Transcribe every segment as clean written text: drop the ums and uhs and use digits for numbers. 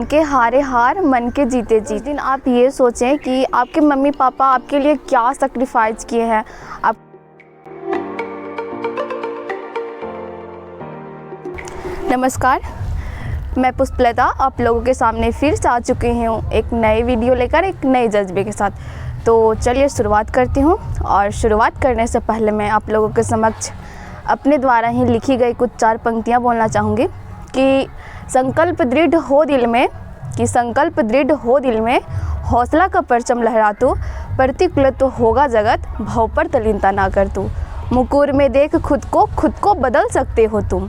के हारे हार, मन के जीते जीत। जिस दिन आप ये सोचें कि आपके मम्मी पापा आपके लिए क्या सेक्रीफाइस किए हैं। आप नमस्कार, मैं पुष्पलता आप लोगों के सामने फिर से आ चुकी हूँ एक नए वीडियो लेकर, एक नए जज्बे के साथ। तो चलिए शुरुआत करती हूँ। और शुरुआत करने से पहले मैं आप लोगों के समक्ष अपने द्वारा ही लिखी गई कुछ 4 पंक्तियाँ बोलना चाहूँगी कि संकल्प दृढ़ हो दिल में, हौसला का परचम लहरा तू, प्रतिकूल तो होगा जगत, भव पर तलीनता ना कर तू। मुकुर में देख खुद को बदल सकते हो तुम,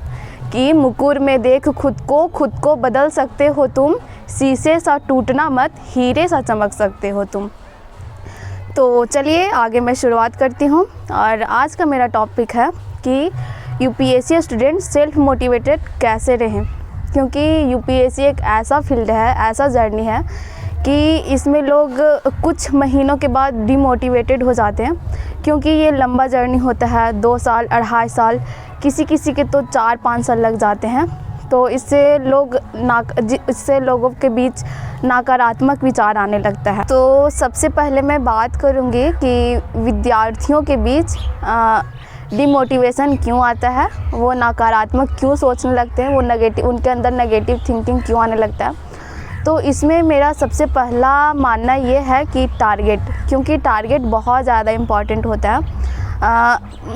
कि मुकुर में देख खुद को बदल सकते हो तुम, शीशे सा टूटना मत, हीरे सा चमक सकते हो तुम। तो चलिए आगे मैं शुरुआत करती हूँ। और आज का मेरा टॉपिक है कि यूपीएससी स्टूडेंट सेल्फ मोटिवेटेड कैसे रहें। क्योंकि यूपीएससी एक ऐसा फील्ड है, ऐसा जर्नी है कि इसमें लोग कुछ महीनों के बाद डिमोटिवेटेड हो जाते हैं। क्योंकि ये लंबा जर्नी होता है, 2 साल, 2.5 साल, किसी के तो 4-5 साल लग जाते हैं। तो इससे लोगों के बीच नकारात्मक विचार आने लगता है। तो सबसे पहले मैं बात करूँगी कि विद्यार्थियों के बीच डिमोटिवेशन क्यों आता है, वो नकारात्मक क्यों सोचने लगते हैं, वो उनके अंदर नेगेटिव थिंकिंग क्यों आने लगता है। तो इसमें मेरा सबसे पहला मानना ये है कि टारगेट, क्योंकि टारगेट बहुत ज़्यादा इम्पॉर्टेंट होता है।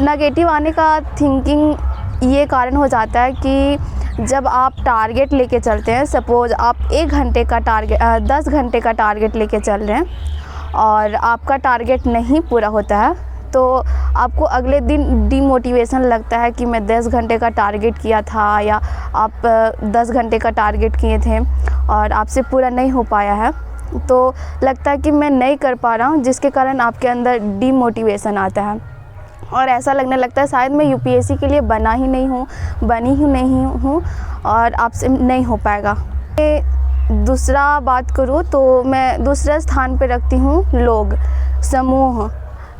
नेगेटिव आने का थिंकिंग ये कारण हो जाता है कि जब आप टारगेट लेके चलते हैं, सपोज़ आप 1 घंटे का टारगेट 10 घंटे का टारगेट लेके चल रहे हैं और आपका टारगेट नहीं पूरा होता है, तो आपको अगले दिन डिमोटिवेशन लगता है कि मैं 10 घंटे का टारगेट किया था, या आप 10 घंटे का टारगेट किए थे और आपसे पूरा नहीं हो पाया है। तो लगता है कि मैं नहीं कर पा रहा हूँ, जिसके कारण आपके अंदर डिमोटिवेशन आता है और ऐसा लगने लगता है शायद मैं यूपीएससी के लिए बनी ही नहीं हूँ और आपसे नहीं हो पाएगा। दूसरा बात करूँ तो मैं दूसरे स्थान पे रखती हूँ लोग, समूह,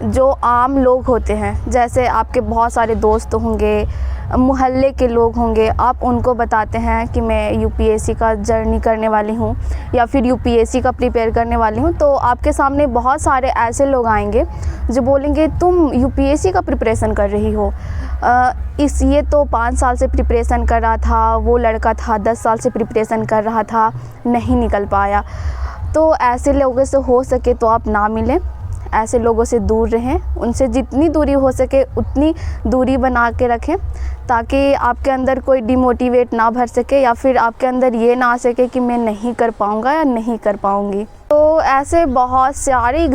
जो आम लोग होते हैं। जैसे आपके बहुत सारे दोस्त होंगे, मोहल्ले के लोग होंगे, आप उनको बताते हैं कि मैं यूपीएससी का जर्नी करने वाली हूँ या फिर यूपीएससी का प्रिपेयर करने वाली हूँ। तो आपके सामने बहुत सारे ऐसे लोग आएंगे जो बोलेंगे तुम यूपीएससी का प्रिपरेशन कर रही हो, ये तो 5 साल से प्रिपरेशन कर रहा था, वो लड़का था 10 साल से प्रिपरेशन कर रहा था, नहीं निकल पाया। तो ऐसे लोगों से हो सके तो आप ना मिलें, ऐसे लोगों से दूर रहें, उनसे जितनी दूरी हो सके उतनी दूरी बना के रखें, ताकि आपके अंदर कोई डिमोटिवेट ना भर सके या फिर आपके अंदर ये ना आ सके कि मैं नहीं कर पाऊँगा या नहीं कर पाऊँगी। तो ऐसे बहुत सारे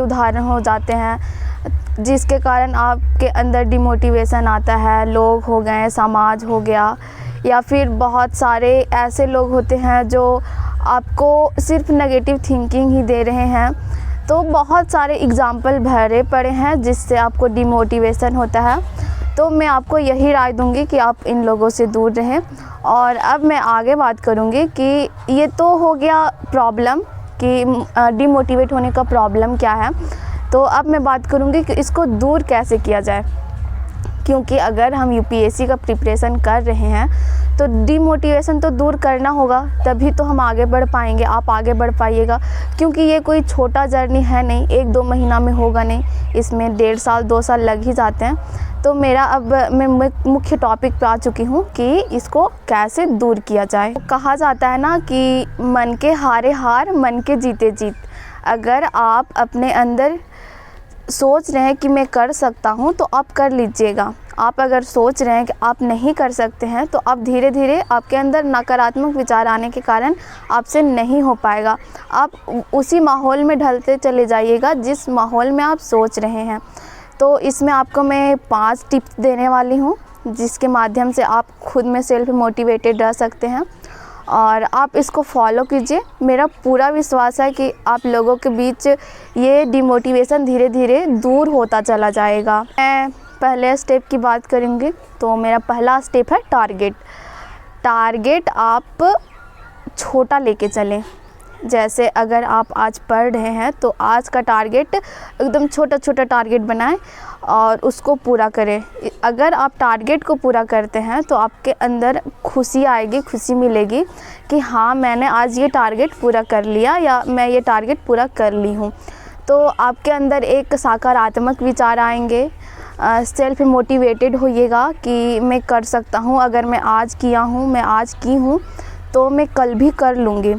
उदाहरण हो जाते हैं जिसके कारण आपके अंदर डिमोटिवेशन आता है। लोग हो गए, समाज हो गया, या फिर बहुत सारे ऐसे लोग होते हैं जो आपको सिर्फ नेगेटिव थिंकिंग ही दे रहे हैं। तो बहुत सारे एग्ज़ाम्पल भरे पड़े हैं जिससे आपको डिमोटिवेशन होता है। तो मैं आपको यही राय दूंगी कि आप इन लोगों से दूर रहें। और अब मैं आगे बात करूंगी कि ये तो हो गया प्रॉब्लम कि डिमोटिवेट होने का प्रॉब्लम क्या है। तो अब मैं बात करूंगी कि इसको दूर कैसे किया जाए। क्योंकि अगर हम यूपीएससी का प्रिपरेशन कर रहे हैं तो डिमोटिवेशन तो दूर करना होगा, तभी तो हम आगे बढ़ पाएंगे, आप आगे बढ़ पाइएगा। क्योंकि ये कोई छोटा जर्नी है नहीं, 1-2 महीना में होगा नहीं, इसमें 1.5 साल 2 साल लग ही जाते हैं। तो मैं मुख्य टॉपिक पे आ चुकी हूँ कि इसको कैसे दूर किया जाए। कहा जाता है ना कि मन के हारे हार, मन के जीते जीत। अगर आप अपने अंदर सोच रहे हैं कि मैं कर सकता हूं तो आप कर लीजिएगा। आप अगर सोच रहे हैं कि आप नहीं कर सकते हैं तो आप धीरे धीरे आपके अंदर नकारात्मक विचार आने के कारण आपसे नहीं हो पाएगा। आप उसी माहौल में ढलते चले जाइएगा जिस माहौल में आप सोच रहे हैं। तो इसमें आपको मैं 5 टिप्स देने वाली हूं जिसके माध्यम से आप खुद में सेल्फ मोटिवेटेड रह सकते हैं और आप इसको फॉलो कीजिए। मेरा पूरा विश्वास है कि आप लोगों के बीच ये डिमोटिवेशन धीरे धीरे दूर होता चला जाएगा। मैं पहले स्टेप की बात करूँगी तो मेरा पहला स्टेप है टारगेट। आप छोटा लेके चलें। जैसे अगर आप आज पढ़ रहे हैं तो आज का टारगेट एकदम छोटा छोटा टारगेट बनाएं और उसको पूरा करें। अगर आप टारगेट को पूरा करते हैं तो आपके अंदर खुशी आएगी, खुशी मिलेगी कि हाँ मैंने आज ये टारगेट पूरा कर लिया या मैं ये टारगेट पूरा कर ली हूँ। तो आपके अंदर एक सकारात्मक विचार आएंगे, सेल्फ मोटिवेटेड होइएगा कि मैं कर सकता हूँ, अगर मैं आज किया हूँ, मैं आज की हूँ तो मैं कल भी कर लूँगी।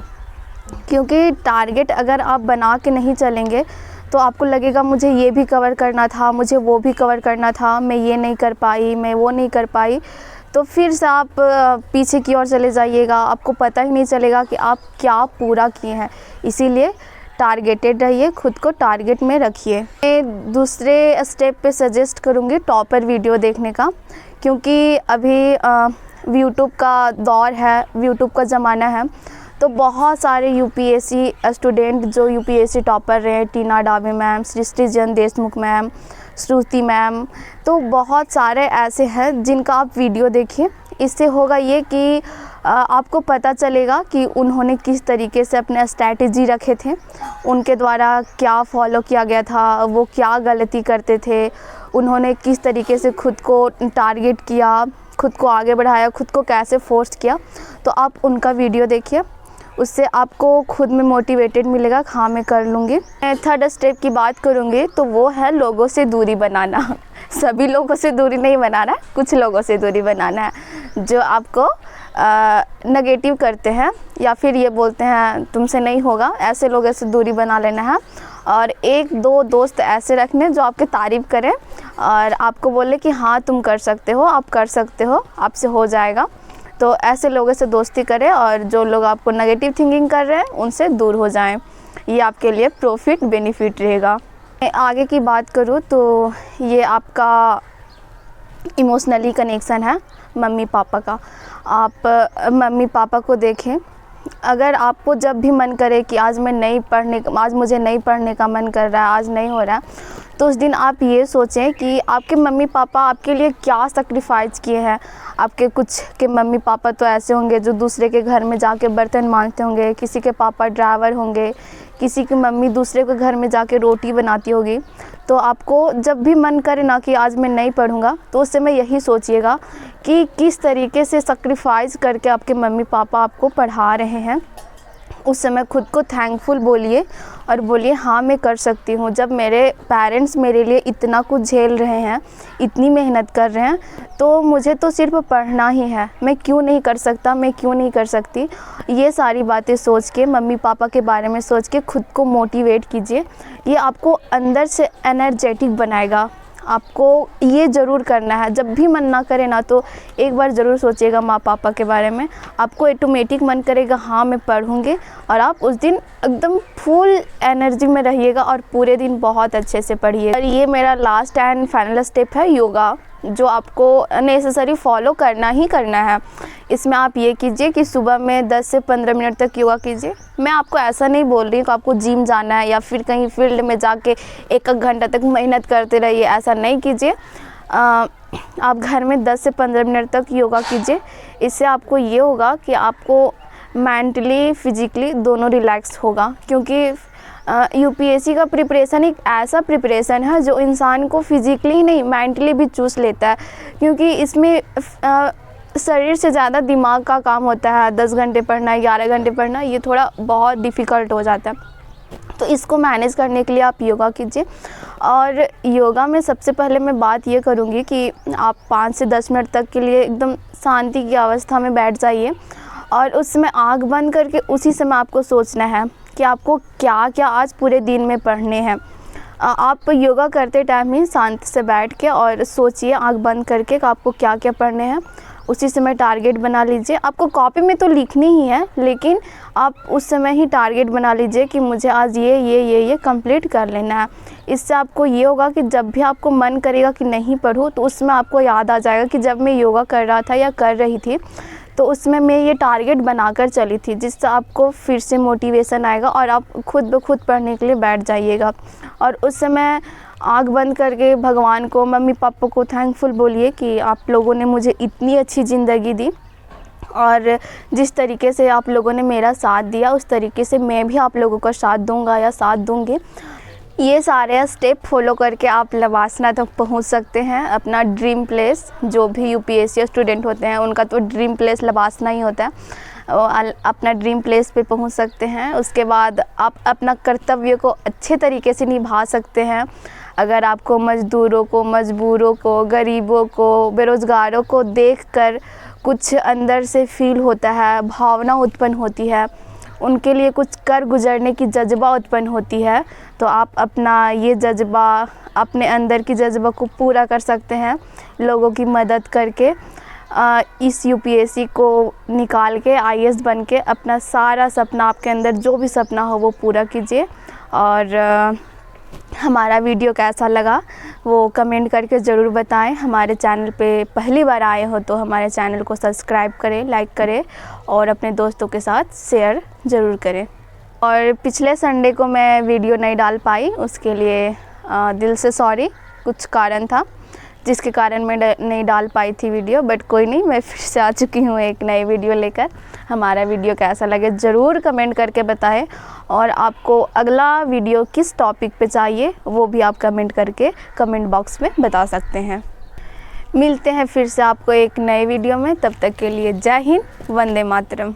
क्योंकि टारगेट अगर आप बना के नहीं चलेंगे तो आपको लगेगा मुझे ये भी कवर करना था, मुझे वो भी कवर करना था, मैं ये नहीं कर पाई, मैं वो नहीं कर पाई, तो फिर से आप पीछे की ओर चले जाइएगा, आपको पता ही नहीं चलेगा कि आप क्या पूरा किए हैं। इसीलिए टारगेटेड रहिए, खुद को टारगेट में रखिए। मैं दूसरे स्टेप पे सजेस्ट करूँगी टॉपर वीडियो देखने का, क्योंकि अभी यूट्यूब का दौर है, यूट्यूब का ज़माना है, तो बहुत सारे यूपीएससी स्टूडेंट जो यूपीएससी टॉपर रहे हैं, टीना डाबे मैम, सृष्टिजन देशमुख मैम, श्रुति मैम, तो बहुत सारे ऐसे हैं जिनका आप वीडियो देखिए। इससे होगा ये कि आपको पता चलेगा कि उन्होंने किस तरीके से अपने स्ट्रैटेजी रखे थे, उनके द्वारा क्या फॉलो किया गया था, वो क्या गलती करते थे, उन्होंने किस तरीके से खुद को टारगेट किया, खुद को आगे बढ़ाया, खुद को कैसे फोर्स किया। तो आप उनका वीडियो देखिए, उससे आपको खुद में मोटिवेटेड मिलेगा, हाँ मैं कर लूँगी। मैं थर्ड स्टेप की बात करूँगी तो वो है लोगों से दूरी बनाना। सभी लोगों से दूरी नहीं बनाना है, कुछ लोगों से दूरी बनाना है जो आपको नेगेटिव करते हैं या फिर ये बोलते हैं तुमसे नहीं होगा, ऐसे लोगों से दूरी बना लेना है। और एक दो दोस्त ऐसे रखने जो आपकी तारीफ़ करें और आपको बोले कि हाँ तुम कर सकते हो, आप कर सकते हो, आपसे हो जाएगा। तो ऐसे लोगों से दोस्ती करें और जो लोग आपको नेगेटिव थिंकिंग कर रहे हैं उनसे दूर हो जाएं। ये आपके लिए प्रॉफिट बेनिफिट रहेगा। मैं आगे की बात करूँ तो ये आपका इमोशनली कनेक्शन है मम्मी पापा का। आप मम्मी पापा को देखें, अगर आपको जब भी मन करे कि आज मुझे नहीं पढ़ने का मन कर रहा है, आज नहीं हो रहा है, तो उस दिन आप ये सोचें कि आपके मम्मी पापा आपके लिए क्या सैक्रिफाइस किए हैं। आपके कुछ के मम्मी पापा तो ऐसे होंगे जो दूसरे के घर में जाके बर्तन मांजते होंगे, किसी के पापा ड्राइवर होंगे, किसी की मम्मी दूसरे के घर में जाके रोटी बनाती होगी। तो आपको जब भी मन करे ना कि आज मैं नहीं पढ़ूँगा, तो उस समय यही सोचिएगा कि किस तरीके से सैक्रिफाइस करके आपके मम्मी पापा आपको पढ़ा रहे हैं। उस समय खुद को थैंकफुल बोलिए और बोलिए हाँ मैं कर सकती हूँ। जब मेरे पेरेंट्स मेरे लिए इतना कुछ झेल रहे हैं, इतनी मेहनत कर रहे हैं, तो मुझे तो सिर्फ पढ़ना ही है, मैं क्यों नहीं कर सकता, मैं क्यों नहीं कर सकती। ये सारी बातें सोच के, मम्मी पापा के बारे में सोच के खुद को मोटिवेट कीजिए। ये आपको अंदर से एनर्जेटिक बनाएगा। आपको ये ज़रूर करना है, जब भी मन ना करे ना तो एक बार ज़रूर सोचिएगा माँ पापा के बारे में। आपको ऑटोमेटिक मन करेगा हाँ मैं पढ़ूँगी, और आप उस दिन एकदम फुल एनर्जी में रहिएगा और पूरे दिन बहुत अच्छे से पढ़िए। और ये मेरा लास्ट एंड फाइनल स्टेप है योगा, जो आपको नेसेसरी फॉलो करना ही करना है। इसमें आप ये कीजिए कि सुबह में 10 से 15 मिनट तक योगा कीजिए। मैं आपको ऐसा नहीं बोल रही कि आपको जिम जाना है या फिर कहीं फील्ड में जाके एक घंटा तक मेहनत करते रहिए, ऐसा नहीं कीजिए। आप घर में 10 से 15 मिनट तक योगा कीजिए। इससे आपको ये होगा कि आपको मेंटली फिजिकली दोनों रिलैक्स होगा, क्योंकि यूपीएससी का प्रिपरेशन एक ऐसा प्रिपरेशन है जो इंसान को फिजिकली ही नहीं मेंटली भी चूस लेता है, क्योंकि इसमें शरीर से ज़्यादा दिमाग का काम होता है। 10 घंटे पढ़ना, 11 घंटे पढ़ना, ये थोड़ा बहुत डिफ़िकल्ट हो जाता है। तो इसको मैनेज करने के लिए आप योगा कीजिए। और योगा में सबसे पहले मैं बात ये करूँगी कि आप 5 से 10 मिनट तक के लिए एकदम शांति की अवस्था में बैठ जाइए और उस समय आँख बंद करके उसी समय आपको सोचना है कि आपको क्या क्या आज पूरे दिन में पढ़ने हैं। आप योगा करते टाइम ही शांत से बैठ के और सोचिए आँख बंद करके कि आपको क्या क्या पढ़ने हैं। उसी समय टारगेट बना लीजिए। आपको कॉपी में तो लिखनी ही है, लेकिन आप उस समय ही टारगेट बना लीजिए कि मुझे आज ये कंप्लीट कर लेना है। इससे आपको ये होगा कि जब भी आपको मन करेगा कि नहीं पढ़ूँ, तो उसमें आपको याद आ जाएगा कि जब मैं योगा कर रहा था या कर रही थी तो उसमें मैं ये टारगेट बनाकर चली थी, जिससे आपको फिर से मोटिवेशन आएगा और आप खुद ब खुद पढ़ने के लिए बैठ जाइएगा। और उस समय आँख बंद करके भगवान को, मम्मी पापा को थैंकफुल बोलिए कि आप लोगों ने मुझे इतनी अच्छी ज़िंदगी दी और जिस तरीके से आप लोगों ने मेरा साथ दिया उस तरीके से मैं भी आप लोगों का साथ दूंगा या साथ दूंगी। ये सारे स्टेप फॉलो करके आप लवासना तक पहुंच सकते हैं, अपना ड्रीम प्लेस। जो भी यूपीएससी स्टूडेंट होते हैं उनका तो ड्रीम प्लेस लवासना ही होता है। अपना ड्रीम प्लेस पे पहुंच सकते हैं। उसके बाद आप अपना कर्तव्य को अच्छे तरीके से निभा सकते हैं। अगर आपको मज़दूरों को, मजबूरों को, गरीबों को, बेरोज़गारों को देखकर कुछ अंदर से फील होता है, भावना उत्पन्न होती है, उनके लिए कुछ कर गुजरने की जज्बा उत्पन्न होती है, तो आप अपना ये जज्बा, अपने अंदर की जज्बा को पूरा कर सकते हैं लोगों की मदद करके। इस यूपीएससी को निकाल के आईएएस बन के अपना सारा सपना, आपके अंदर जो भी सपना हो वो पूरा कीजिए। और हमारा वीडियो कैसा लगा वो कमेंट करके ज़रूर बताएं। हमारे चैनल पे पहली बार आए हो तो हमारे चैनल को सब्सक्राइब करें, लाइक करें और अपने दोस्तों के साथ शेयर ज़रूर करें। और पिछले संडे को मैं वीडियो नहीं डाल पाई, उसके लिए दिल से सॉरी। कुछ कारण था जिसके कारण मैं नहीं डाल पाई थी वीडियो, बट कोई नहीं, मैं फिर से आ चुकी हूँ एक नई वीडियो लेकर। हमारा वीडियो कैसा लगे ज़रूर कमेंट करके बताएं, और आपको अगला वीडियो किस टॉपिक पे चाहिए वो भी आप कमेंट करके कमेंट बॉक्स में बता सकते हैं। मिलते हैं फिर से आपको एक नए वीडियो में, तब तक के लिए जय हिंद, वंदे मातरम।